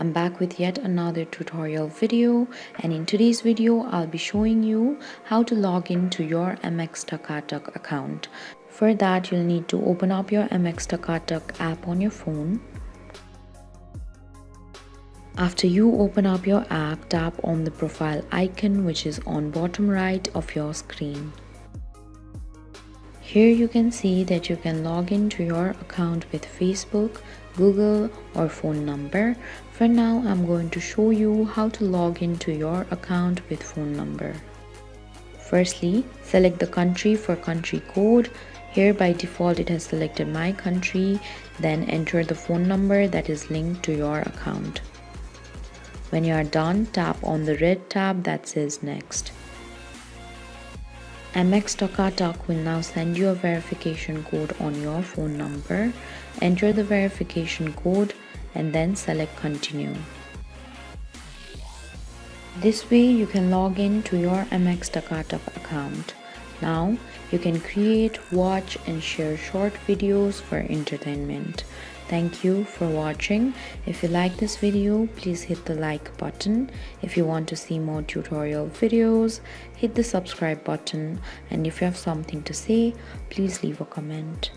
I'm back with yet another tutorial video, and in today's video I'll be showing you how to log into your MX Takatak account. For that, you'll need to open up your MX Takatak app on your phone. After you open up your app, tap on the profile icon which is on bottom right of your screen. Here you can see that you can log into your account with Facebook, Google or phone number. For now, I'm going to show you how to log into your account with phone number. Firstly, select the country for country code. Here by default it has selected my country. Then enter the phone number that is linked to your account. When you are done, tap on the red tab that says Next. MX Takatak will now send you a verification code on your phone number. Enter the verification code and then select Continue. This way you can log in to your MX Takatak account. Now you can create, watch and share short videos for entertainment. Thank you for watching. If you like this video, please hit the like button. If you want to see more tutorial videos, hit the subscribe button. And if you have something to say, please leave a comment.